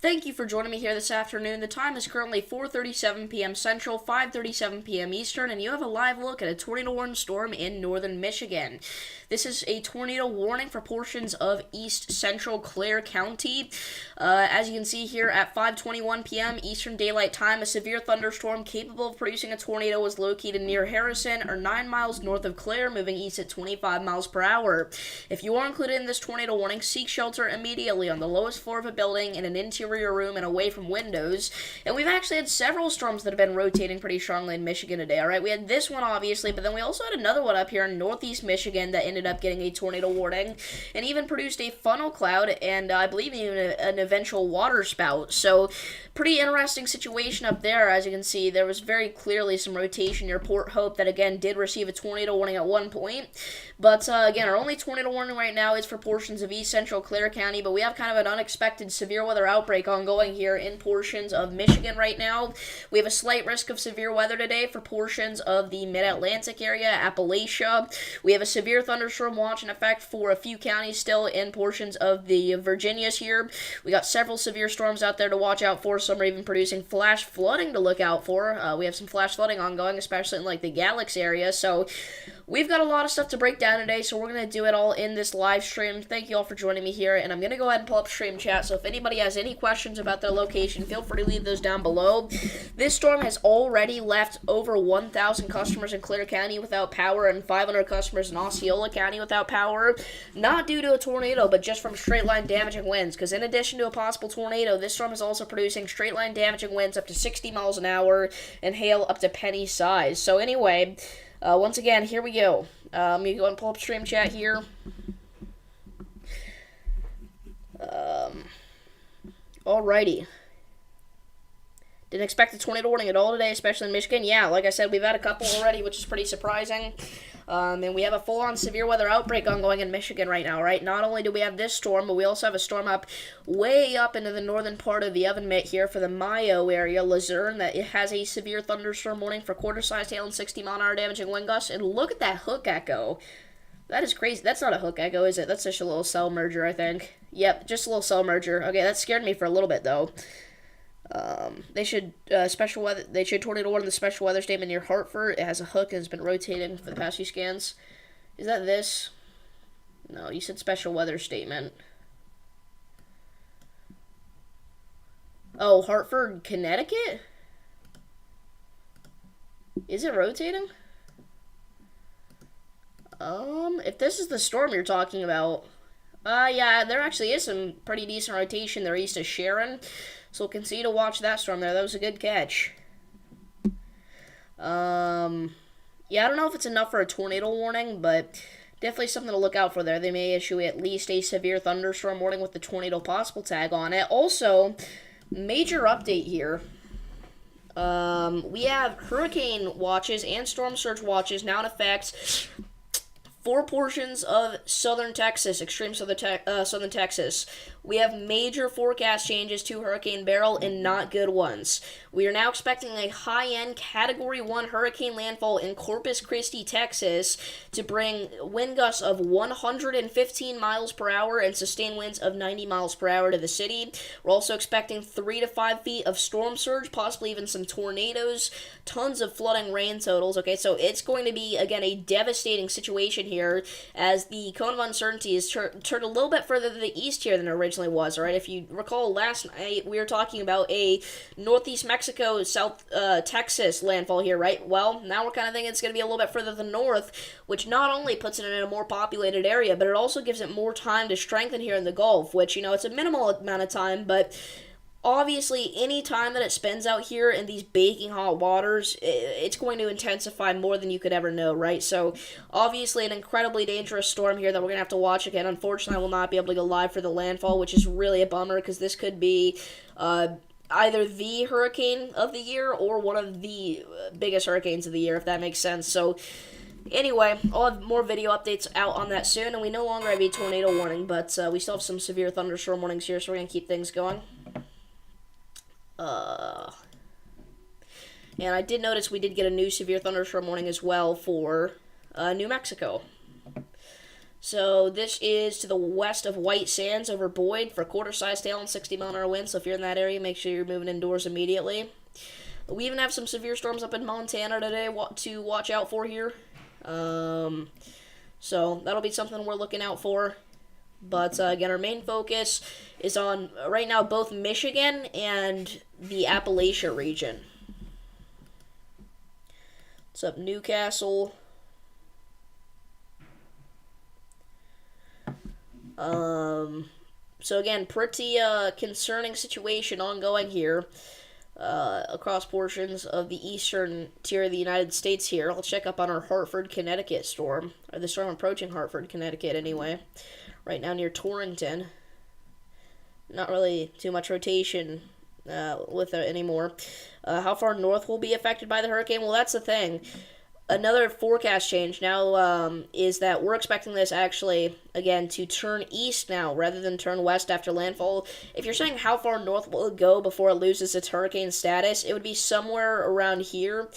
Thank you for joining me here this afternoon. The time is currently 4:37 p.m. Central, 5:37 p.m. Eastern, and you have a live look at a tornado warning storm in northern Michigan. This is a tornado warning for portions of east central Clare County. As you can see here at 5:21 p.m. Eastern Daylight Time, a severe thunderstorm capable of producing a tornado was located near Harrison, or 9 miles north of Clare, moving east at 25 miles per hour. If you are included in this tornado warning, seek shelter immediately on the lowest floor of a building in an interior room and away from windows. And we've actually had several storms that have been rotating pretty strongly in Michigan today, alright? We had this one, obviously, but then we also had another one up here in northeast Michigan that ended up getting a tornado warning and even produced a funnel cloud and I believe even an eventual water spout. So, pretty interesting situation up there. As you can see, there was very clearly some rotation near Port Hope that, again, did receive a tornado warning at one point. But, again, our only tornado warning right now is for portions of east central Clare County, but we have kind of an unexpected severe weather outbreak ongoing here in portions of Michigan right now. We have a slight risk of severe weather today for portions of the mid-Atlantic area, Appalachia. We have a severe thunderstorm watch in effect for a few counties still in portions of the Virginias here. We got several severe storms out there to watch out for. Some are even producing flash flooding to look out for. We have some flash flooding ongoing, especially in like the Galax area. So we've got a lot of stuff to break down today, so we're going to do it all in this live stream. Thank you all for joining me here, and I'm going to go ahead and pull up stream chat, so if anybody has any questions about their location, feel free to leave those down below. This storm has already left over 1,000 customers in Clare County without power and 500 customers in Osceola County without power, not due to a tornado, but just from straight-line damaging winds, because in addition to a possible tornado, this storm is also producing straight-line damaging winds up to 60 miles an hour and hail up to penny size. So anyway, once again, here we go. Let me go and pull up stream chat here. Alrighty. Didn't expect a tornado warning at all today, especially in Michigan. Yeah, like I said, we've had a couple already, which is pretty surprising. And we have a full-on severe weather outbreak ongoing in Michigan right now, right? Not only do we have this storm, but we also have a storm up way up into the northern part of the oven mitt here for the Mayo area, Luzerne, that it has a severe thunderstorm warning for quarter-sized hail and 60-mile-an-hour damaging wind gusts. And look at that hook echo. That is crazy. That's not a hook echo, is it? That's just a little cell merger, I think. Yep, just a little cell merger. Okay, that scared me for a little bit, though. They should tornado warn the special weather statement near Hartford. It has a hook and has been rotating for the past few scans. Is that this? No, you said special weather statement. Oh, Hartford, Connecticut? Is it rotating? If this is the storm you're talking about, yeah, there actually is some pretty decent rotation there east of Sharon. So we'll continue to watch that storm there. That was a good catch. Yeah, I don't know if it's enough for a tornado warning, but definitely something to look out for there. They may issue at least a severe thunderstorm warning with the tornado possible tag on it. Also, major update here. We have hurricane watches and storm surge watches now in effect for portions of southern Texas, extreme southern Texas. We have major forecast changes to Hurricane Beryl and not good ones. We are now expecting a high-end Category 1 hurricane landfall in Corpus Christi, Texas, to bring wind gusts of 115 miles per hour and sustained winds of 90 miles per hour to the city. We're also expecting 3 to 5 feet of storm surge, possibly even some tornadoes, tons of flooding rain totals. Okay, so it's going to be, again, a devastating situation here as the cone of uncertainty is turned a little bit further to the east here than originally was, alright? If you recall, last night we were talking about a northeast Mexico, south Texas landfall here, right? Well, now we're kind of thinking it's going to be a little bit further to the north, which not only puts it in a more populated area, but it also gives it more time to strengthen here in the Gulf, which, you know, it's a minimal amount of time, but obviously, any time that it spends out here in these baking hot waters, it's going to intensify more than you could ever know, right? So, obviously, an incredibly dangerous storm here that we're going to have to watch again. Unfortunately, I will not be able to go live for the landfall, which is really a bummer because this could be either the hurricane of the year or one of the biggest hurricanes of the year, if that makes sense. So, anyway, I'll have more video updates out on that soon, and we no longer have a tornado warning, but we still have some severe thunderstorm warnings here, so we're going to keep things going. And I did notice we did get a new severe thunderstorm warning as well for New Mexico. So this is to the west of White Sands over Boyd for quarter-sized hail and 60-mile-an-hour winds. So if you're in that area, make sure you're moving indoors immediately. We even have some severe storms up in Montana today to watch out for here. So that'll be something we're looking out for. But again, our main focus is on, right now, both Michigan and the Appalachia region. What's up, Newcastle? So again, pretty concerning situation ongoing here across portions of the eastern tier of the United States here. I'll check up on our Hartford, Connecticut storm, or the storm approaching Hartford, Connecticut anyway. Right now near Torrington. Not really too much rotation with it anymore. How far north will be affected by the hurricane? Well, that's the thing. Another forecast change now is that we're expecting this actually, again, to turn east now rather than turn west after landfall. If you're saying how far north will it go before it loses its hurricane status, it would be somewhere around here.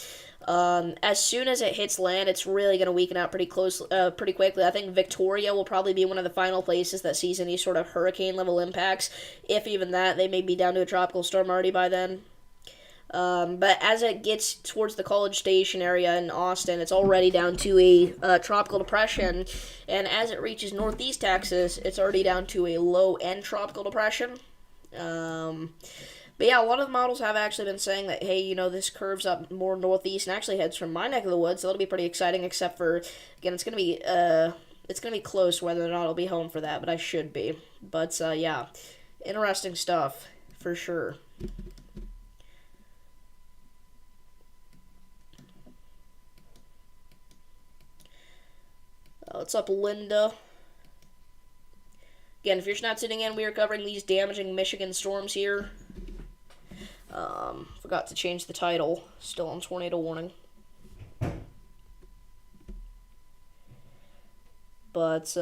As soon as it hits land, it's really going to weaken out pretty quickly. I think Victoria will probably be one of the final places that sees any sort of hurricane-level impacts. If even that, they may be down to a tropical storm already by then. But as it gets towards the College Station area in Austin, it's already down to a tropical depression. And as it reaches northeast Texas, it's already down to a low-end tropical depression. But yeah, a lot of the models have actually been saying that, hey, this curves up more northeast and actually heads from my neck of the woods, so that'll be pretty exciting, except for, again, it's gonna be close whether or not I'll be home for that, but I should be. But, yeah, interesting stuff, for sure. What's up, Linda? Again, if you're just not sitting in, we are covering these damaging Michigan storms here. Forgot to change the title. Still on tornado warning. But,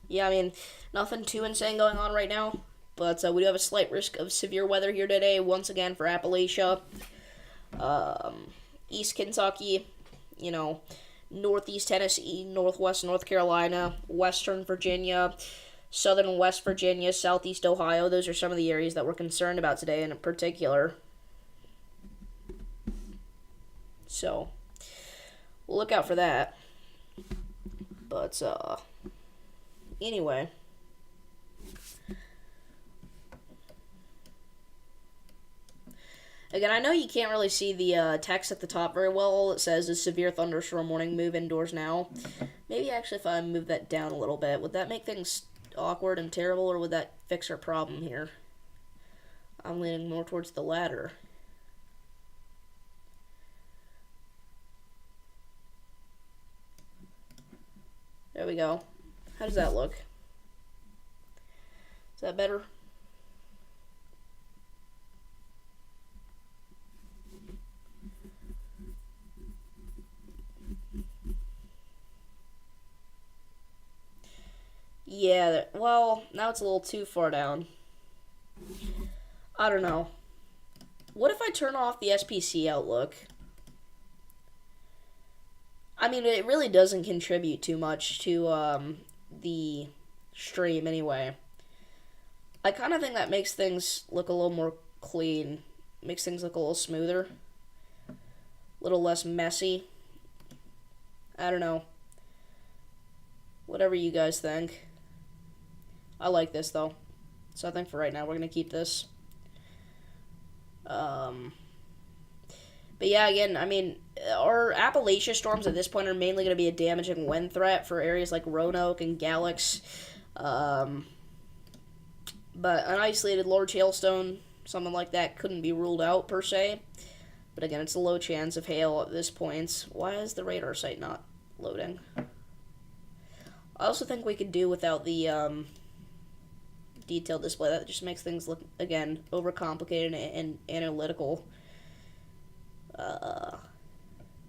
yeah, I mean, nothing too insane going on right now. But we do have a slight risk of severe weather here today, once again, for Appalachia. East Kentucky, Northeast Tennessee, Northwest North Carolina, Western Virginia, Southern and West Virginia, Southeast Ohio. Those are some of the areas that we're concerned about today in particular. So, we'll look out for that. But, anyway. Again, I know you can't really see the text at the top very well. All it says is severe thunderstorm warning, move indoors now. Maybe actually if I move that down a little bit, would that make things awkward and terrible, or would that fix our problem here? I'm leaning more towards the latter. There we go. How does that look? Is that better? Yeah, well, now it's a little too far down. I don't know. What if I turn off the SPC Outlook? I mean, it really doesn't contribute too much to the stream anyway. I kind of think that makes things look a little more clean. Makes things look a little smoother. A little less messy. I don't know. Whatever you guys think. I like this, though. So I think for right now, we're going to keep this. But yeah, again, I mean, our Appalachia storms at this point are mainly going to be a damaging wind threat for areas like Roanoke and Galax. But an isolated large hailstone, something like that, couldn't be ruled out, per se. But again, it's a low chance of hail at this point. Why is the radar site not loading? I also think we could do without the detailed display. That just makes things look, again, overcomplicated and analytical.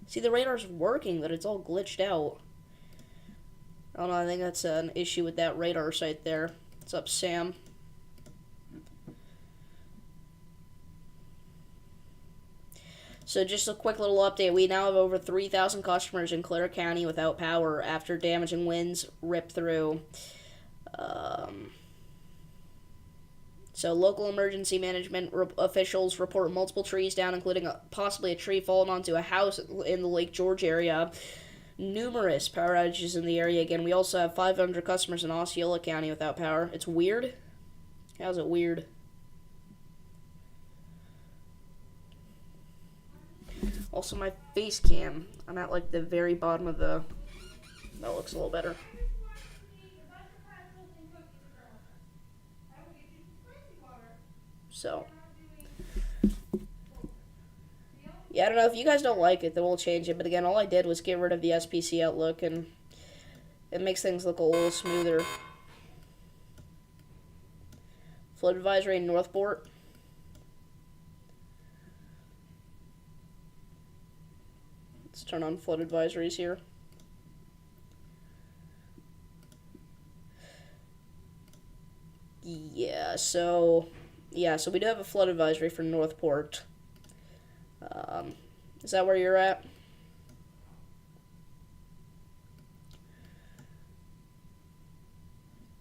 See, the radar's working, but it's all glitched out. I don't know, I think that's an issue with that radar site there. What's up, Sam? So just a quick little update. We now have over 3,000 customers in Clare County without power after damaging winds ripped through. So local emergency management officials report multiple trees down, including possibly a tree falling onto a house in the Lake George area. Numerous power outages in the area. Again, we also have 500 customers in Osceola County without power. It's weird. How's it weird? Also, my face cam. I'm at like the very bottom of the... That looks a little better. So, yeah, I don't know. If you guys don't like it, then we'll change it. But again, all I did was get rid of the SPC Outlook, and it makes things look a little smoother. Flood advisory in Northport. Let's turn on flood advisories here. So we do have a flood advisory for Northport. Is that where you're at?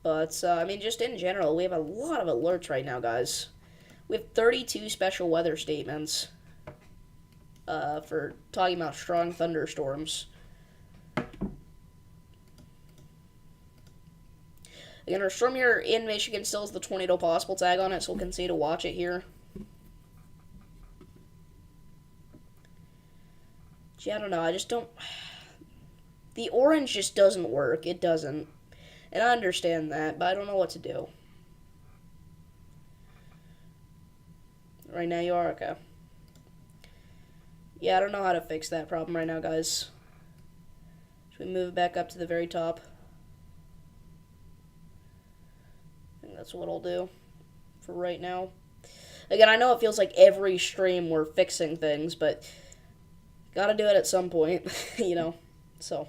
But, I mean, just in general, we have a lot of alerts right now, guys. We have 32 special weather statements for talking about strong thunderstorms. Again, our storm here in Michigan still has the tornado possible tag on it, so we'll continue to watch it here. Gee, I don't know, I just don't... The orange just doesn't work. It doesn't. And I understand that, but I don't know what to do. Right now you are? Okay. Yeah, I don't know how to fix that problem right now, guys. Should we move it back up to the very top? I think that's what I'll do for right now. Again, I know it feels like every stream we're fixing things, but gotta do it at some point, you know. So,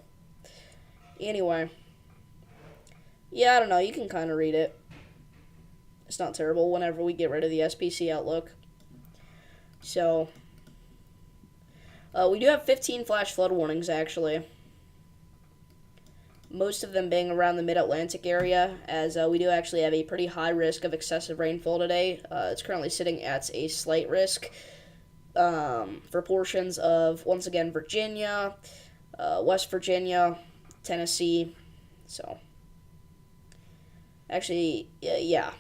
anyway. Yeah, I don't know, you can kind of read it. It's not terrible whenever we get rid of the SPC Outlook. So, we do have 15 flash flood warnings, actually. Most of them being around the mid-Atlantic area, as we do actually have a pretty high risk of excessive rainfall today. It's currently sitting at a slight risk for portions of, once again, Virginia, West Virginia, Tennessee. So, actually, yeah.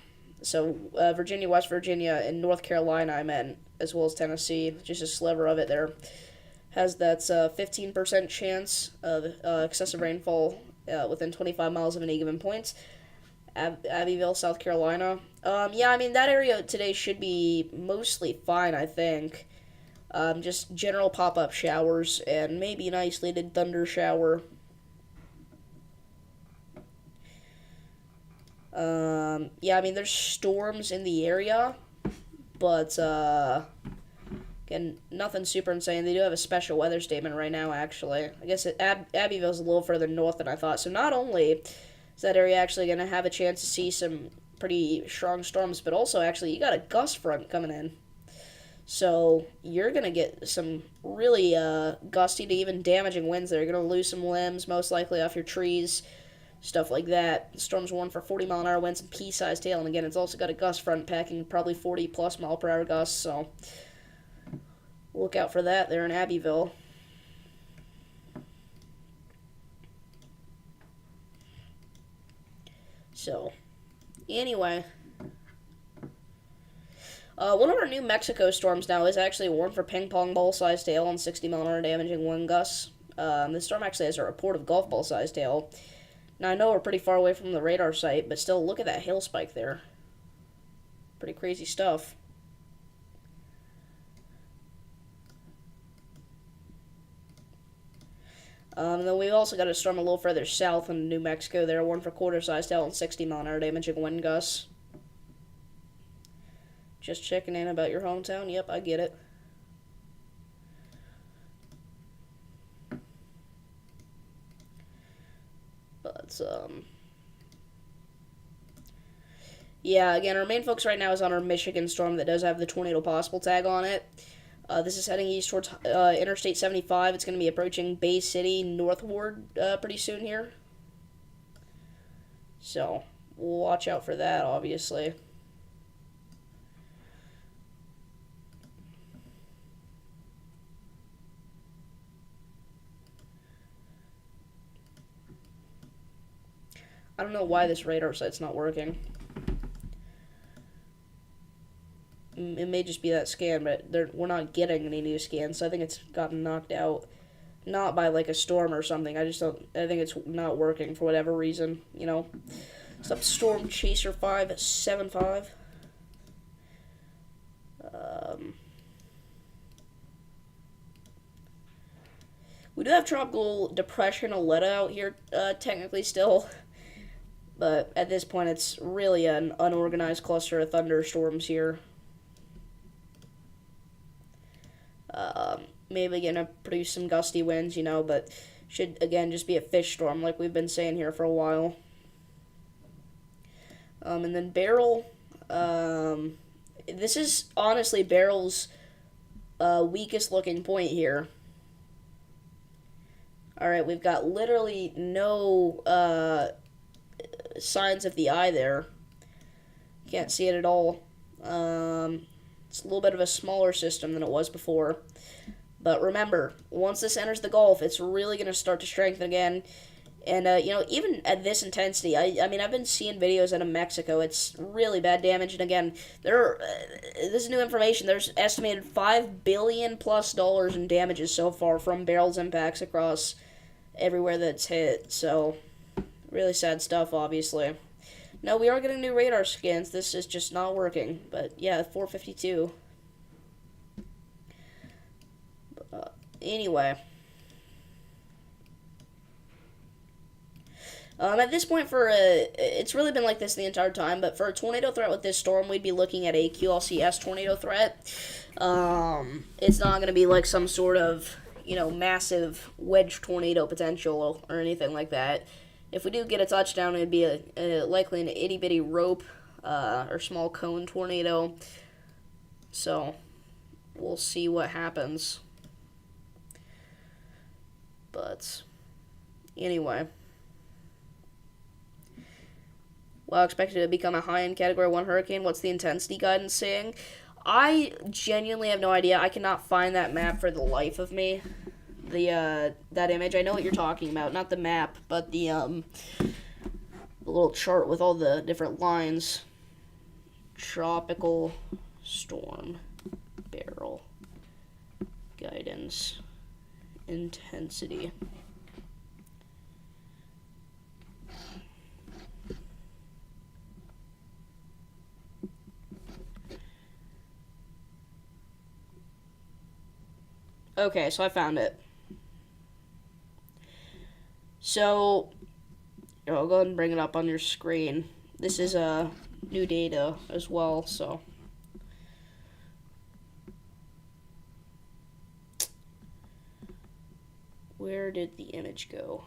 So, Virginia, West Virginia, and North Carolina, I meant, as well as Tennessee, just a sliver of it there, has that 15% chance of excessive rainfall within 25 miles of any given point. Abbeville, South Carolina. Yeah, I mean, that area today should be mostly fine, I think. Just general pop-up showers and maybe an isolated thunder shower. Yeah, I mean, there's storms in the area, but, again, nothing super insane. They do have a special weather statement right now, actually. I guess Abbeville's a little further north than I thought. So not only is that area actually going to have a chance to see some pretty strong storms, but also, actually, you got a gust front coming in. So you're going to get some really gusty to even damaging winds there. You're going to lose some limbs, most likely, off your trees, stuff like that. The storm's warned for 40-mile-an-hour winds and pea-sized hail. And again, it's also got a gust front packing probably 40-plus mile-per-hour gusts, so look out for that there in Abbeville. So, anyway, one of our New Mexico storms now is actually warned for ping-pong ball-sized hail and 60-mile-an-hour damaging wind gusts. This storm actually has a report of golf ball-sized hail. Now, I know we're pretty far away from the radar site, but still, look at that hail spike there. Pretty crazy stuff. And then we've also got a storm a little further south in New Mexico there, warned for quarter-sized hail and 60-mile-an-hour damaging wind gusts. Just checking in about your hometown. Yep, I get it. But, yeah, again, our main focus right now is on our Michigan storm that does have the tornado possible tag on it. This is heading east towards Interstate 75. It's going to be approaching Bay City northward pretty soon here. So, we'll watch out for that, obviously. I don't know why this radar site's not working. It may just be that scan, but we're not getting any new scans, so I think it's gotten knocked out. Not by, like, a storm or something. I think it's not working for whatever reason, you know. What's up, Storm Chaser 575? We do have Tropical Depression Aletta out here, technically still. But at this point, it's really an unorganized cluster of thunderstorms here. Maybe gonna produce some gusty winds, you know, but should, again, just be a fish storm like we've been saying here for a while. And then Beryl, this is honestly Beryl's weakest looking point here. Alright, we've got literally no signs of the eye there. Can't see it at all. It's a little bit of a smaller system than it was before. But remember, once this enters the Gulf, it's really going to start to strengthen again. And, you know, even at this intensity, I mean, I've been seeing videos out of Mexico. It's really bad damage. And again, this is new information. There's estimated $5 billion plus in damages so far from Beryl's impacts across everywhere that's hit. So, really sad stuff, obviously. No, we are getting new radar scans. This is just not working. But, yeah, 452. Anyway. At this point, it's really been like this the entire time, but for a tornado threat with this storm, we'd be looking at a QLCS tornado threat. It's not going to be like some sort of, you know, massive wedge tornado potential or anything like that. If we do get a touchdown, it'd be likely an itty-bitty rope or small cone tornado. So, we'll see what happens. But, anyway. Well, expected to become a high-end Category 1 hurricane. What's the intensity guidance saying? I genuinely have no idea. I cannot find that map for the life of me. That image. I know what you're talking about. Not the map, but the little chart with all the different lines. Tropical storm barrel guidance intensity. Okay, so I found it. So, I'll go ahead and bring it up on your screen. This is new data as well, so. Where did the image go?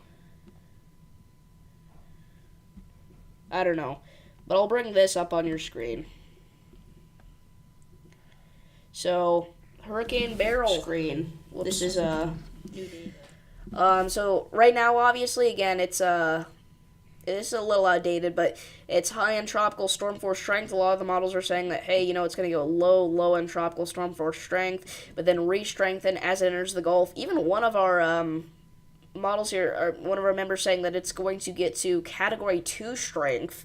I don't know, but I'll bring this up on your screen. So, Hurricane Beryl screen. This is new data. So right now, obviously, again, it's a little outdated, but it's high-end tropical storm force strength. A lot of the models are saying that, hey, you know, it's going to go low-end tropical storm force strength, but then re-strengthen as it enters the Gulf. Even one of our models here, or one of our members saying that it's going to get to Category 2 strength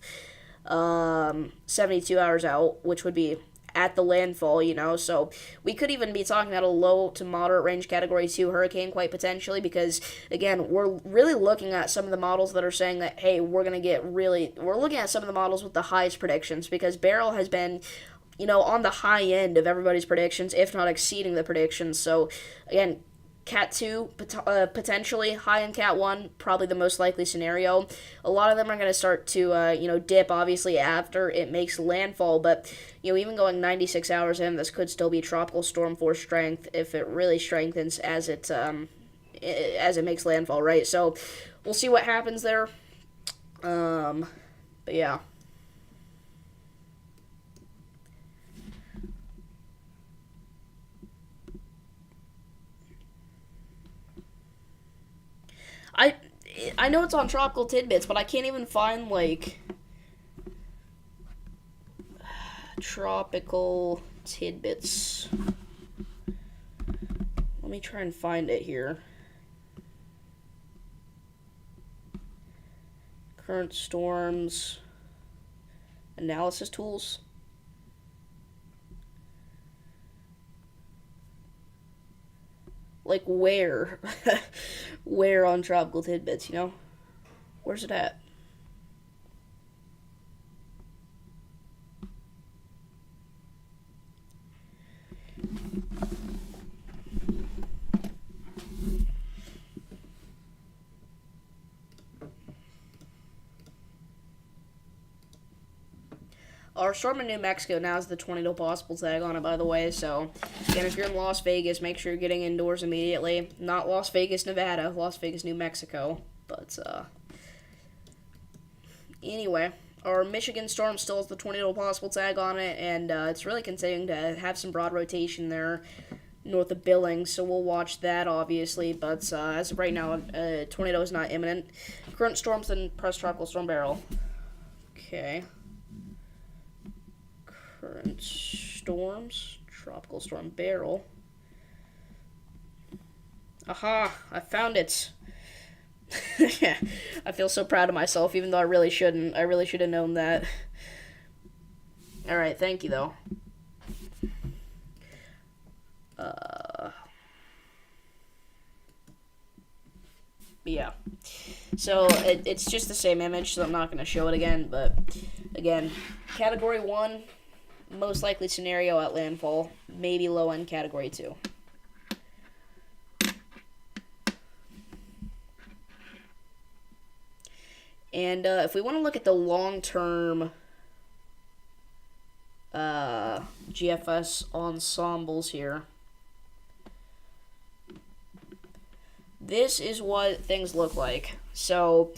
72 hours out, which would be at the landfall, you know, so we could even be talking about a low to moderate range Category 2 hurricane quite potentially, because, again, we're really looking at some of the models that are saying that, hey, we're looking at some of the models with the highest predictions, because Beryl has been, you know, on the high end of everybody's predictions, if not exceeding the predictions, so, again, Cat 2, potentially, high in Cat 1, probably the most likely scenario. A lot of them are going to start to, you know, dip, obviously, after it makes landfall, but, you know, even going 96 hours in, this could still be tropical storm force strength if it really strengthens as it makes landfall, right? So, we'll see what happens there. But, yeah. I know it's on Tropical Tidbits, but I can't even find, like, Tropical Tidbits. Let me try and find it here. Current storms. Analysis tools. Like, where? Where on Tropical Tidbits, you know? Where's it at? Our storm in New Mexico now has the tornado possible tag on it, by the way, so, again, if you're in Las Vegas, make sure you're getting indoors immediately. Not Las Vegas, Nevada, Las Vegas, New Mexico, but, anyway, our Michigan storm still has the tornado possible tag on it, and, it's really continuing to have some broad rotation there north of Billings, so we'll watch that, obviously, but, as of right now, tornado is not imminent. Current storms in Press Tropical Storm Barrel. Okay. Current storms, Tropical Storm Barrel. Aha, I found it. I feel so proud of myself, even though I really shouldn't. I really should have known that. Alright, thank you, though. Yeah. So, it's just the same image, so I'm not going to show it again, but, again, Category 1... most likely scenario at landfall, maybe low end Category 2. And if we want to look at the long-term GFS ensembles here, this is what things look like. So,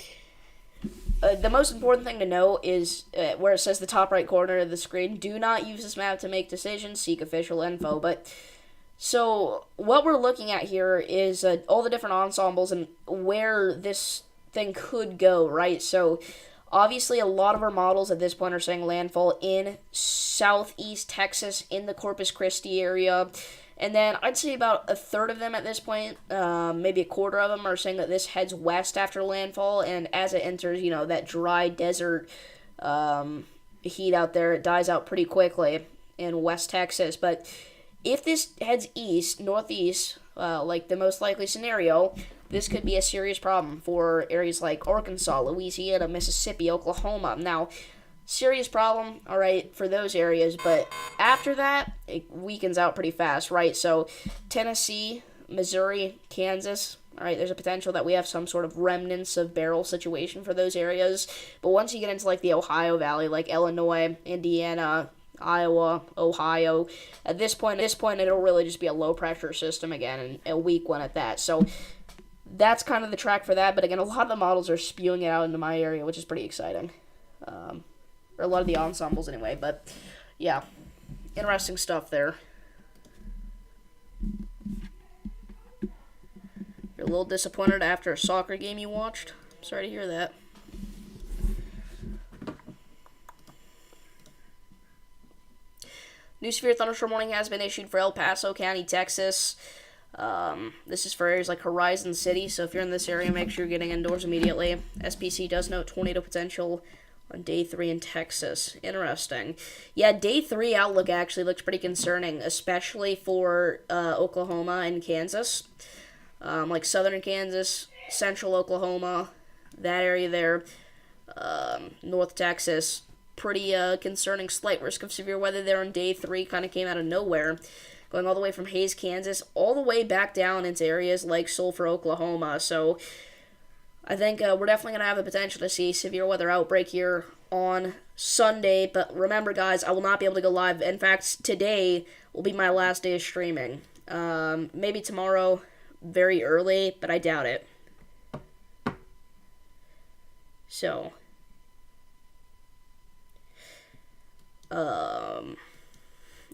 the most important thing to know is where it says the top right corner of the screen, do not use this map to make decisions, seek official info. But, so, what we're looking at here is all the different ensembles and where this thing could go, right? So, obviously, a lot of our models at this point are saying landfall in southeast Texas, in the Corpus Christi area. And then I'd say about a third of them at this point, maybe a quarter of them, are saying that this heads west after landfall, and as it enters, you know, that dry desert heat out there, it dies out pretty quickly in West Texas. But if this heads east, northeast, like the most likely scenario, this could be a serious problem for areas like Arkansas, Louisiana, Mississippi, Oklahoma. Now, serious problem, all right, for those areas, but after that, it weakens out pretty fast, right? So, Tennessee, Missouri, Kansas, all right, there's a potential that we have some sort of remnants of barrel situation for those areas, but once you get into, like, the Ohio Valley, like Illinois, Indiana, Iowa, Ohio, at this point, it'll really just be a low-pressure system again, and a weak one at that, so that's kind of the track for that, but again, a lot of the models are spewing it out into my area, which is pretty exciting. Or a lot of the ensembles anyway, but yeah, interesting stuff there. You're a little disappointed after a soccer game you watched? Sorry to hear that. New severe thunderstorm warning has been issued for El Paso County, Texas. This is for areas like Horizon City, so if you're in this area, make sure you're getting indoors immediately. SPC does note tornado potential on Day 3 in Texas. Interesting. Yeah, Day 3 outlook actually looks pretty concerning, especially for Oklahoma and Kansas. Like southern Kansas, central Oklahoma, that area there, North Texas. Pretty concerning. Slight risk of severe weather there on Day 3, kind of came out of nowhere. Going all the way from Hays, Kansas, all the way back down into areas like Sulphur, Oklahoma. So I think we're definitely going to have the potential to see severe weather outbreak here on Sunday. But remember, guys, I will not be able to go live. In fact, today will be my last day of streaming. Maybe tomorrow, very early, but I doubt it. So,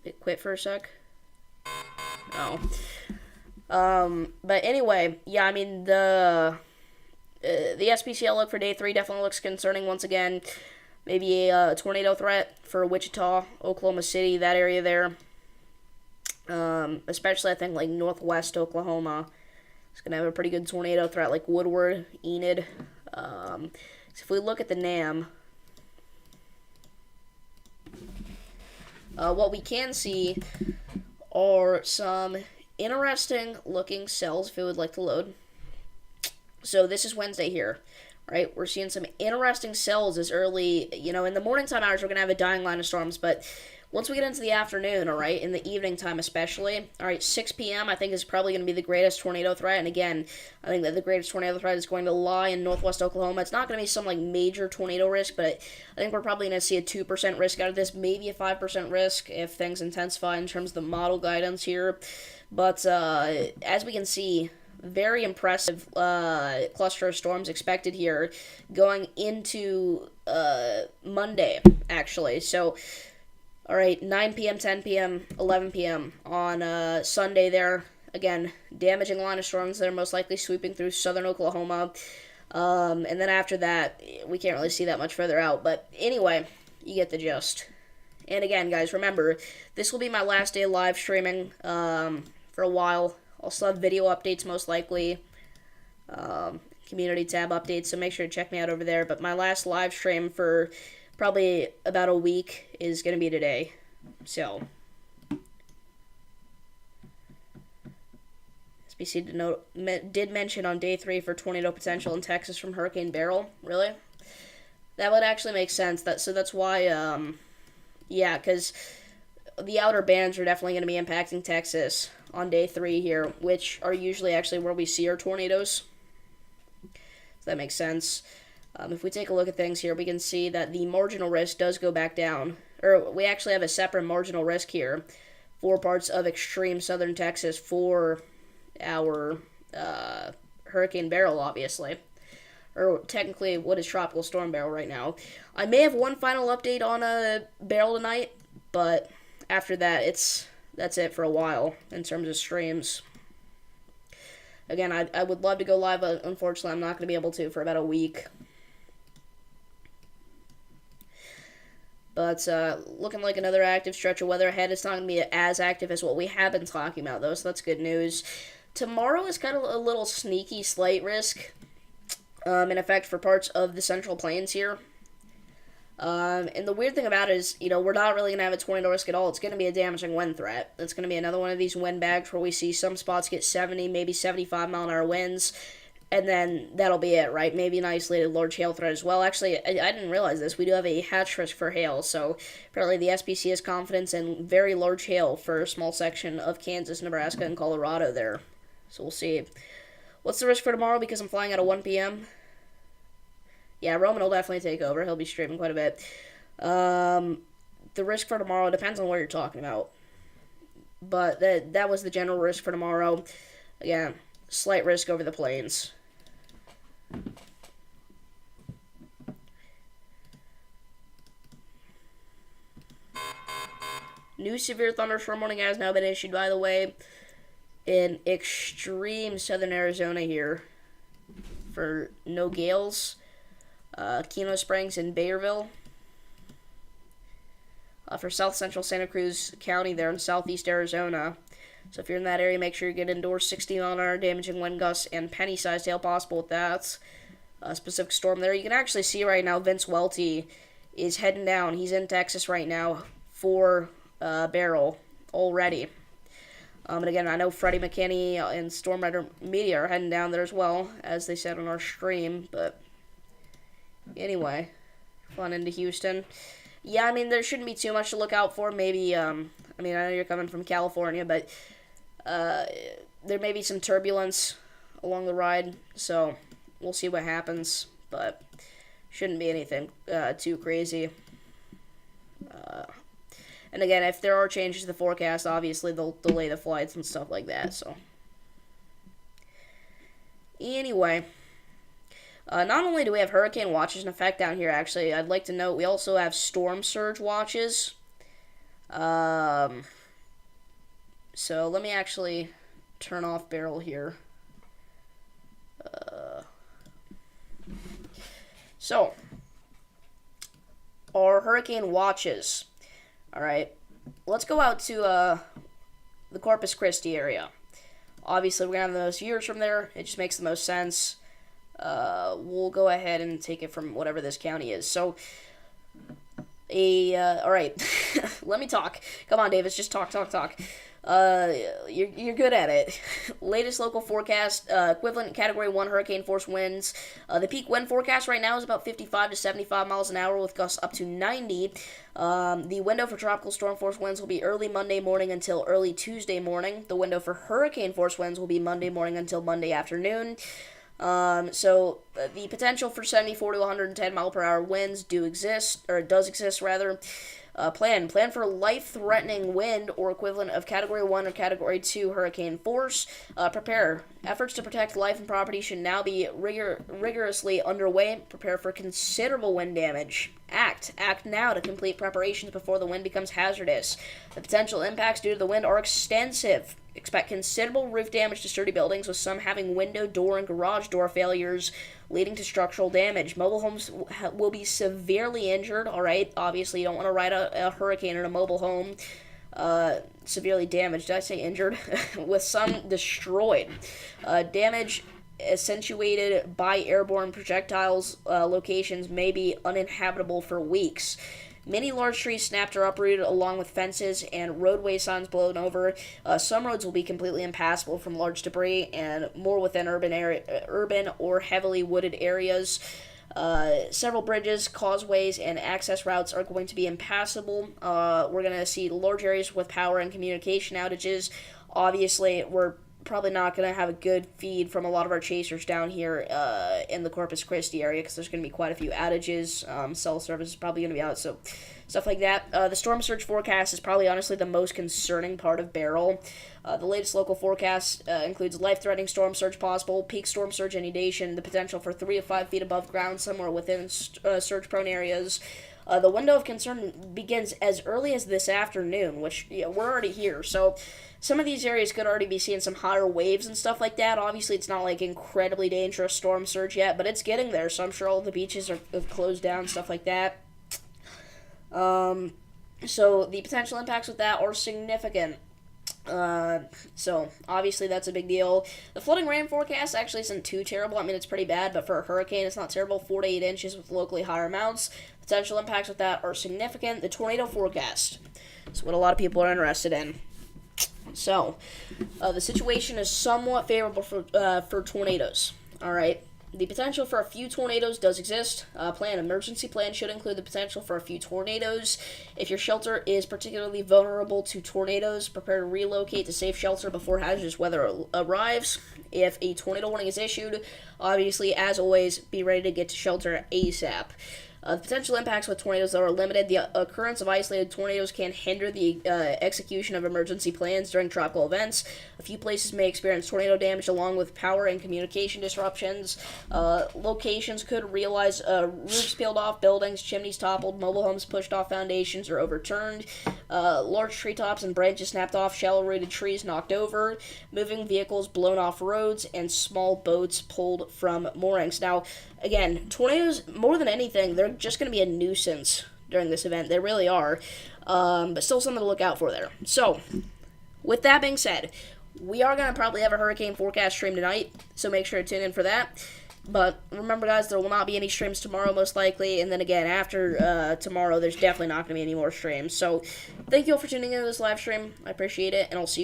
it quit for a sec. No. But anyway, yeah, I mean, the the SPC outlook for day 3 definitely looks concerning once again. Maybe a tornado threat for Wichita, Oklahoma City, that area there. Especially I think like northwest Oklahoma. It's going to have a pretty good tornado threat like Woodward, Enid. So if we look at the NAM, what we can see are some interesting looking cells if it would like to load. So this is Wednesday here, right? We're seeing some interesting cells as early, in the morning time hours we're going to have a dying line of storms, but once we get into the afternoon, all right, in the evening time especially, all right, 6 p.m. I think is probably going to be the greatest tornado threat. And again, I think that the greatest tornado threat is going to lie in northwest Oklahoma. It's not going to be some like major tornado risk, but I think we're probably going to see a 2% risk out of this, maybe a 5% risk if things intensify in terms of the model guidance here. But as we can see, very impressive cluster of storms expected here going into Monday, actually. So, all right, 9 p.m., 10 p.m., 11 p.m. on Sunday there. Again, damaging line of storms that are most likely sweeping through southern Oklahoma. And then after that, we can't really see that much further out. But anyway, you get the gist. And again, guys, remember, this will be my last day live streaming for a while. I'll still have video updates most likely, community tab updates, so make sure to check me out over there. But my last live stream for probably about a week is going to be today. So, SPC did mention on day 3 for tornado potential in Texas from Hurricane Beryl. Really? That would actually make sense. So that's why, because the outer bands are definitely going to be impacting Texas on day 3 here, which are usually actually where we see our tornadoes. So that makes sense. If we take a look at things here, we can see that the marginal risk does go back down. Or we actually have a separate marginal risk here for parts of extreme southern Texas for our Hurricane Beryl, obviously. Or technically, what is Tropical Storm Beryl right now. I may have one final update on Beryl tonight, but after that, that's it for a while in terms of streams. Again, I would love to go live, but unfortunately I'm not going to be able to for about a week. But looking like another active stretch of weather ahead. It's not going to be as active as what we have been talking about, though, so that's good news. Tomorrow is kind of a little sneaky slight risk in effect for parts of the Central Plains here. And the weird thing about it is, we're not really going to have a tornado risk at all. It's going to be a damaging wind threat. It's going to be another one of these wind bags where we see some spots get 70, maybe 75 mile an hour winds, and then that'll be it, right? Maybe an isolated large hail threat as well. Actually, I didn't realize this. We do have a hatch risk for hail, so apparently the SPC has confidence in very large hail for a small section of Kansas, Nebraska, and Colorado there. So we'll see. What's the risk for tomorrow? Because I'm flying out at 1 p.m., yeah, Roman will definitely take over. He'll be streaming quite a bit. The risk for tomorrow depends on what you're talking about. But that was the general risk for tomorrow. Again, slight risk over the plains. New severe thunderstorm warning has now been issued, by the way, in extreme southern Arizona here for no gales. Keno Springs and Bayerville. For south central Santa Cruz County there in southeast Arizona. So if you're in that area, make sure you get indoors. 60 mile an hour damaging wind gusts and penny-sized hail possible with that specific storm there. You can actually see right now Vince Welty is heading down. He's in Texas right now for Beryl already. And again, I know Freddie McKinney and Storm Rider Media are heading down there as well, as they said on our stream, but anyway, flying into Houston. Yeah, I mean, there shouldn't be too much to look out for. Maybe, I know you're coming from California, but there may be some turbulence along the ride, so we'll see what happens, but shouldn't be anything too crazy. And again, if there are changes to the forecast, obviously they'll delay the flights and stuff like that, so. Anyway. Not only do we have hurricane watches in effect down here, actually, I'd like to note we also have storm surge watches. So let me actually turn off Beryl here. So, our hurricane watches. All right, let's go out to the Corpus Christi area. Obviously, we're going to have the most viewers from there. It just makes the most sense. We'll go ahead and take it from whatever this county is. So, all right, let me talk. Come on, Davis, just talk. You're good at it. Latest local forecast, equivalent Category 1 hurricane force winds. The peak wind forecast right now is about 55 to 75 miles an hour with gusts up to 90. The window for tropical storm force winds will be early Monday morning until early Tuesday morning. The window for hurricane force winds will be Monday morning until Monday afternoon. So the potential for 74 to 110 mile per hour winds does exist. Plan for life-threatening wind or equivalent of Category 1 or Category 2 hurricane force. Prepare. Efforts to protect life and property should now be rigorously underway. Prepare for considerable wind damage. Act now to complete preparations before the wind becomes hazardous. The potential impacts due to the wind are extensive. Expect considerable roof damage to sturdy buildings, with some having window, door, and garage door failures, leading to structural damage. Mobile homes will be severely injured, alright? Obviously, you don't want to ride a hurricane in a mobile home. Severely damaged. Did I say injured? With some destroyed. Damage accentuated by airborne projectiles. Locations may be uninhabitable for weeks. Many large trees snapped or uprooted, along with fences and roadway signs blown over. Some roads will be completely impassable from large debris, and more within urban or heavily wooded areas. Several bridges, causeways, and access routes are going to be impassable. We're going to see large areas with power and communication outages. Obviously, we're probably not going to have a good feed from a lot of our chasers down here in the Corpus Christi area, because there's going to be quite a few outages. Cell service is probably going to be out, so stuff like that. The storm surge forecast is probably honestly the most concerning part of Beryl. The latest local forecast includes life-threatening storm surge possible, peak storm surge inundation, the potential for 3 to 5 feet above ground somewhere within surge-prone areas. The window of concern begins as early as this afternoon, which we're already here, so some of these areas could already be seeing some higher waves and stuff like that. Obviously, it's not like incredibly dangerous storm surge yet, but it's getting there, so I'm sure all the beaches have closed down, stuff like that. So the potential impacts with that are significant. So obviously that's a big deal. The flooding rain forecast actually isn't too terrible. I mean, it's pretty bad, but for a hurricane, it's not terrible. 4 to 8 inches with locally higher amounts. Potential impacts with that are significant. The tornado forecast is what a lot of people are interested in. So, the situation is somewhat favorable for tornadoes. All right. The potential for a few tornadoes does exist. Emergency plan should include the potential for a few tornadoes. If your shelter is particularly vulnerable to tornadoes, prepare to relocate to safe shelter before hazardous weather arrives. If a tornado warning is issued, obviously, as always, be ready to get to shelter ASAP. The potential impacts with tornadoes that are limited. The occurrence of isolated tornadoes can hinder the execution of emergency plans during tropical events. A few places may experience tornado damage along with power and communication disruptions. Locations could realize roofs peeled off, buildings, chimneys toppled, mobile homes pushed off foundations or overturned, large treetops and branches snapped off, shallow-rooted trees knocked over, moving vehicles blown off roads, and small boats pulled from moorings. Now, again, tornadoes, more than anything, they're just going to be a nuisance during this event. They really are. But still something to look out for there. So, with that being said, we are going to probably have a hurricane forecast stream tonight, so make sure to tune in for that. But remember, guys, there will not be any streams tomorrow, most likely. And then again, after tomorrow, there's definitely not going to be any more streams. So, thank you all for tuning in to this live stream. I appreciate it, and I'll see you